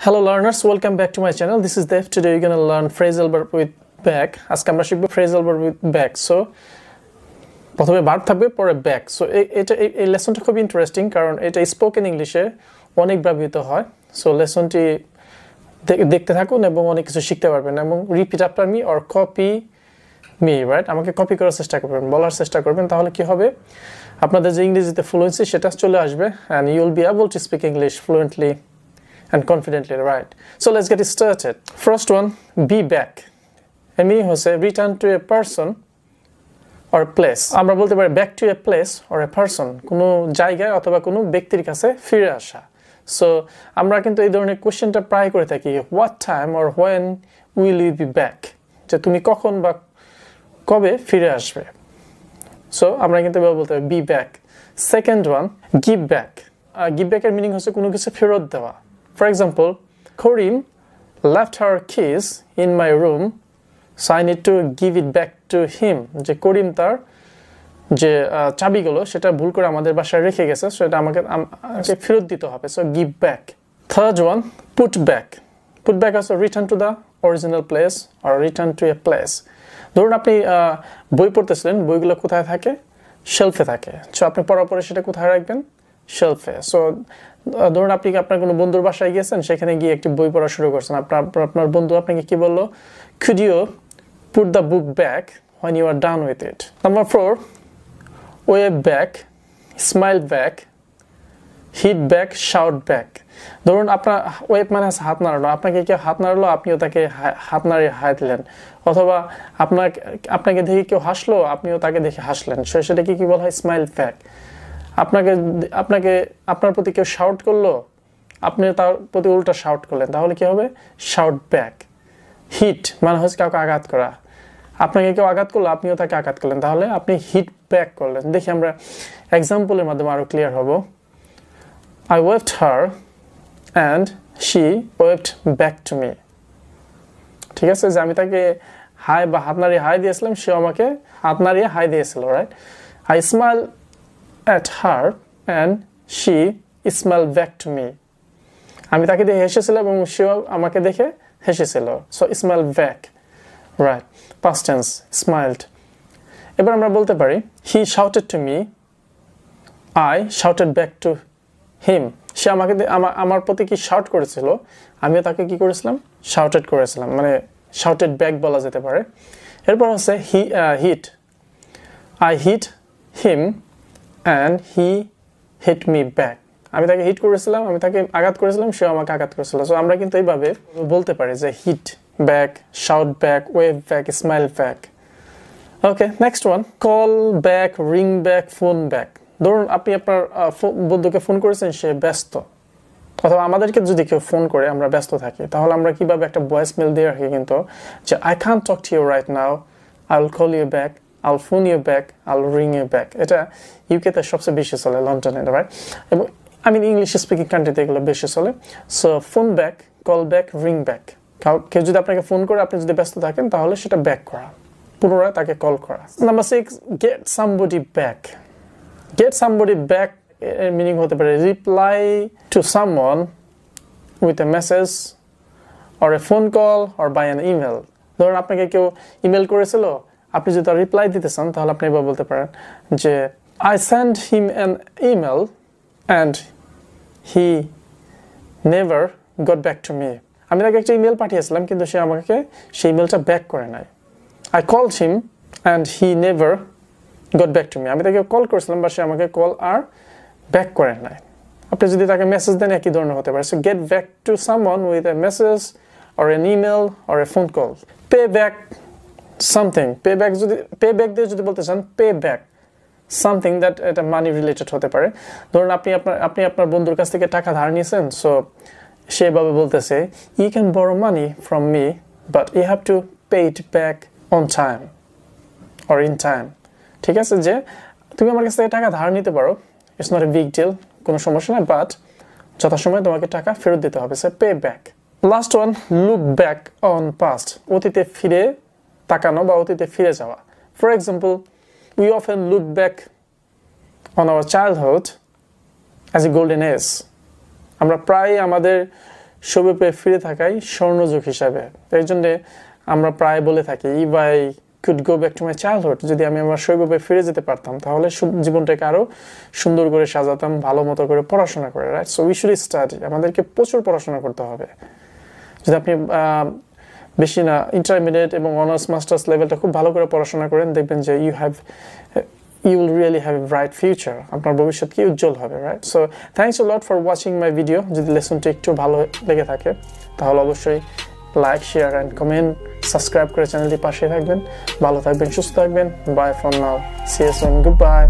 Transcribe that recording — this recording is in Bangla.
Hello learners, welcome back to my channel. This is Dev. Today you're going to learn phrasal verb with back. আজকে আমরা শিখব phrasal verb with back. So প্রথমে ভার্ব থাকবে পরে back. So এই লেসনটা খুব ইন্টারেস্টিং কারণ এটা স্পোকেন ইংলিশে অনেক ব্যবহৃত হয়। সো লেসনটি দেখতে থাকুন এবং অনেক কিছু শিখতে পারবেন এবং repeat after me or copy me, right? আমাকে কপি করার চেষ্টা করবেন, বলার চেষ্টা করবেন, তাহলে কি হবে আপনাদের যে ইংরেজিতে ফ্লুয়েন্সি সেটা চলে আসবে and you will be able to speak English fluently and confidently, right? So let's get started. First one, be back. It means return to a person or a place. আমরা বলতে পারি back to a place or a person, কোনো জায়গায় অথবা কোনো ব্যক্তির কাছে ফিরে আসা। So আমরা কিন্তু এই ধরনের কোশ্চেনটা প্রায় করে থাকি, what time or when will you be back? যে তুমি কখন বা কবে ফিরে আসবে। So আমরা কিন্তু বলতে পারি be back. Second one, give back. Give back এর মিনিং হচ্ছে কোনো কিছু ফেরত দেওয়া। For example, Karim left her keys in my room, so I need to give it back to him. যে করিম তার যে চাবিগুলো সেটা ভুল করে আমাদের বাসায় রেখে গেছে, সো এটা আমাকে ফেরত দিতে হবে। So give back. Third one, put back. Put back also return to the original place or return to a place. ধরুন আপনি বই পড়তেছিলেন, বইগুলো কোথায় থাকে? শেলফে থাকে। সো আপনি পড়ার পরে সেটা কোথায় রাখবেন? শেলফে। সো ধরুন আপনি আপনার কোনো বন্ধুর বাসায় গিয়েছেন, সেখানে গিয়ে একটি বই পড়া শুরু করছেন, আপনার বন্ধু আপনাকে কি বললো? Could you put the book back when you are done with it? Number 4, wave back, smile back, hit back, shout back. ধরুন আপনার ওয়েভ মানে হাত নাড়ালো, আপনাকে কেউ হাত নাড়ালো, আপনিও তাকে হাত নাড়িয়ে হাই দিলেন, অথবা আপনাকে দেখে কেউ হাসলো, আপনিও তাকে দেখে হাসলেন, সেটাকে কি বলা হয়? Smile back. আপনার প্রতি কেউ শাউট করলো, আপনি তার প্রতি উল্টা শাউট করলেন, তাহলে কি হবে? Shout back. হিট মানে হচ্ছে কাউকে আঘাত করা, আপনাকে কেউ আঘাত করলো, আপনিও তাকে আঘাত করলেন, তাহলে আপনি হিট ব্যাক করলেন। দেখি আমরা এক্সাম্পলের মাধ্যমে আরো ক্লিয়ার হব। I waved her and she waved back to me. ঠিক আছে, যে আমি তাকে হাই বা হাত নাড়িয়ে হাই দিয়েছিলাম, সে আমাকে হাত নাড়িয়ে হাই দিয়েছিল, right? I smiled at her and she smiled back to me. আমি তাকে দেখে হেসেছিলাম এবং সেও আমাকে দেখে হেসেছিল। So smile back, right? Past tense, smiled. এবার আমরা বলতে পারি he shouted to me, I shouted back to him. সে আমাকে আমার প্রতি কি শাউট করেছিল, আমিও তাকে কি করেছিলাম? শাউটেড করেছিলাম, মানে শাউটেড ব্যাক বলা যেতে পারে। এরপর হচ্ছে hit, I hit him and he hit me back. আমি তাকে হিট করেছিলাম, আমি তাকে আঘাত করেছিলাম, সেও আমাকে আঘাত করেছিল। সো আমরা কিন্তু এইভাবে বলতে পারি যে hit back, shout back, wave back, smile back. Okay, next one, call back, ring back, phone back. ধরুন আপনি আপনার বন্ধুকে ফোন করেছেন, সে ব্যস্ত, অথবা আমাদেরকে যদি কেউ ফোন করে আমরা ব্যস্ত থাকি, তাহলে আমরা কিভাবে একটা ভয়েস মেল দিয়ে রাখি কিন্তু, যে I can't talk to you right now, I will call you back, I'll phone you back, I'll ring you back. এটা ইউকেতে সবচেয়ে বেশি চলে, লন্ডনে, রাইট? এবং ইংলিশ স্পিকিং কান্ট্রিতে এগুলো বেশি চলে। So phone back, call back, ring back. কেউ যদি আপনাকে ফোন করে, আপনি যদি ব্যস্ত থাকেন, তাহলে সেটা ব্যাক করা, পুনরায় তাকে কল করা। Number 6, get somebody back. Get somebody back এর মিনিং হতে পারে reply to someone with a message or a phone call or by an email. ধরুন আপনাকে কেউ ইমেল করেছিল, আপনি যদি তার রিপ্লাই দিতে চান, তাহলে আপনি এবার বলতে পারেন যে I sent him an email and he never got back to me. আমি তাকে একটা ইমেল পাঠিয়েছিলাম, কিন্তু সে আমাকে সেই ইমেলটা ব্যাক করে নাই। I called him and he never got back to me. আমি তাকে কল করেছিলাম, বা সে আমাকে কল আর ব্যাক করে নাই। আপনি যদি তাকে মেসেজ দেন, একই ধরনের হতে পারে। So get back to someone with a message or an email or a phone call. Pay back something. Pay back দিয়ে যদি বলতে চান, pay back something that এটা মানি রিলেটেড হতে পারে। ধরুন আপনি আপনার বন্ধুর কাছ থেকে টাকা ধার নিয়েছেন, সো সেভাবে বলতেছে you can borrow money from me but you have to pay it back on time or in time. ঠিক আছে, যে তুমি আমার কাছ থেকে টাকা ধার নিতে পারো, it's not a big deal, কোনো সমস্যা নয়, বাট যথাসময়ে তোমাকে টাকা ফেরত দিতে হবে। So pay back. Last one, look back on past. অতীতে ফিরে তাকানো বা অতীতে ফিরে যাওয়া। For example, we often look back on our childhood as a golden age. আমরা প্রায় আমাদের শৈশবে ফিরে থাকাই স্বর্ণযুগ হিসাবে। এই জন্যে আমরা প্রায় বলে থাকি if I could go back to my childhood, যদি আমি আমার শৈশবে ফিরে যেতে পারতাম তাহলে জীবনটাকে আরও সুন্দর করে সাজাতাম, ভালো মতো করে পড়াশোনা করে, right? So we should study, আমাদেরকে প্রচুর পড়াশোনা করতে হবে। যদি আপনি বেশি না ইন্টারমিডিয়েট এবং অনার্স মাস্টার্স লেভেলটা খুব ভালো করে পড়াশোনা করেন, দেখবেন যে you will really have a bright future, আপনার ভবিষ্যৎ কি উজ্জ্বল হবে, right? So thanks a lot for watching my video. যদি লেসনটি একটু ভালো লেগে থাকে তাহলে অবশ্যই like, share and comment, subscribe করে চ্যানেলটি পাশে থাকবেন। ভালো থাকবেন, সুস্থ থাকবেন। Bye for now, see you soon, good bye.